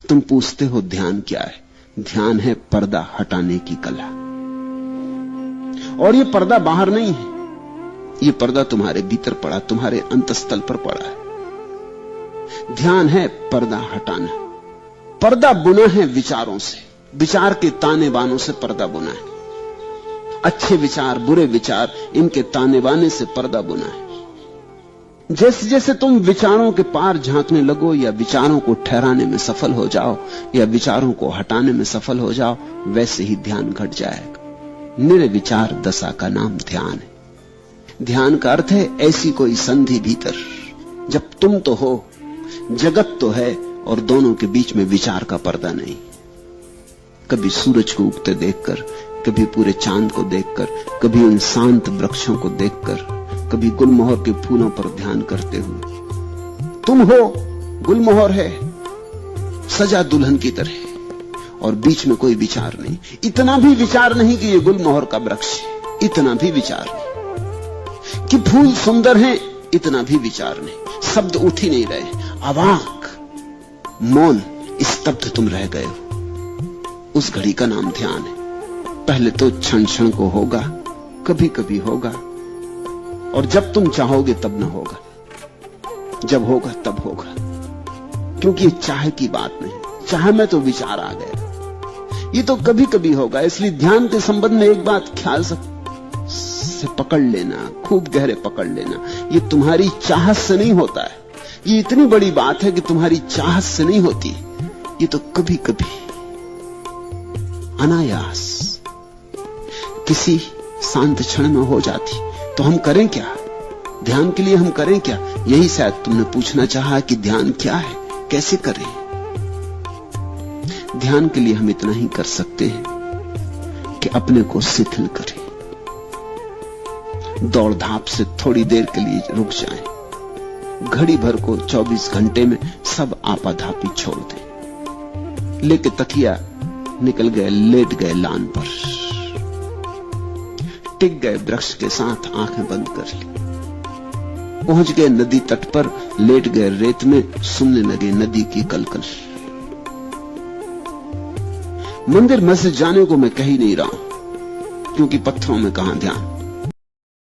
तुम पूछते हो ध्यान क्या है? ध्यान है पर्दा हटाने की कला। और ये पर्दा बाहर नहीं है, ये पर्दा तुम्हारे भीतर पड़ा, तुम्हारे अंतस्थल पर पड़ा है। ध्यान है पर्दा हटाना। पर्दा बुना है विचारों से, विचार के ताने बानों से पर्दा बुना है। अच्छे विचार, बुरे विचार, इनके ताने बाने से पर्दा बुना है। जैसे जैसे तुम विचारों के पार झांकने लगो, या विचारों को ठहराने में सफल हो जाओ, या विचारों को हटाने में सफल हो जाओ, वैसे ही ध्यान घट जाएगा। निर्विचार दशा का नाम ध्यान है। ध्यान का अर्थ है ऐसी कोई संधि भीतर, जब तुम तो हो, जगत तो है, और दोनों के बीच में विचार का पर्दा नहीं। कभी सूरज को उगते देखकर, कभी पूरे चांद को देखकर, कभी उन शांत वृक्षों को देखकर, कभी गुलमोहर के फूलों पर ध्यान करते हुए। तुम हो, गुलमोहर है, सजा दुल्हन की तरह, और बीच में कोई विचार नहीं। इतना भी विचार नहीं कि ये गुलमोहर का वृक्ष है, इतना भी विचार नहीं। कि फूल सुंदर हैं, इतना भी विचार नहीं। शब्द उठ ही नहीं रहे, अवाक, मौन, स्तब्ध तुम रह गए हो। उस घड़ी का नाम ध्यान है। पहले तो क्षण क्षण को होगा, कभी कभी होगा, और जब तुम चाहोगे तब न होगा, जब होगा तब होगा। क्योंकि ये चाह की बात नहीं, चाह में तो विचार आ गया, ये तो कभी कभी होगा। इसलिए ध्यान के संबंध में एक बात ख्याल से पकड़ लेना, खूब गहरे पकड़ लेना, ये तुम्हारी चाहत से नहीं होता है। ये इतनी बड़ी बात है कि तुम्हारी चाहत से नहीं होती, ये तो कभी कभी अनायास किसी शांत क्षण में हो जाती। तो हम करें क्या? ध्यान के लिए हम करें क्या? यही शायद तुमने पूछना चाहा कि ध्यान क्या है, कैसे करें। ध्यान के लिए हम इतना ही कर सकते हैं कि अपने को शिथिल करें, दौड़ धाप से थोड़ी देर के लिए रुक जाएं, घड़ी भर को 24 घंटे में सब आपाधापी छोड़ दें। लेके तकिया निकल गए, लेट गए लान पर, टिक गए वृक्ष के साथ, आंखें बंद कर ली, पहुंच गए नदी तट पर, लेट गए रेत में, सुनने लगे नदी की कलकल। मंदिर मस्जिद जाने को मैं कह ही नहीं रहा हूं, क्योंकि पत्थरों में कहां ध्यान।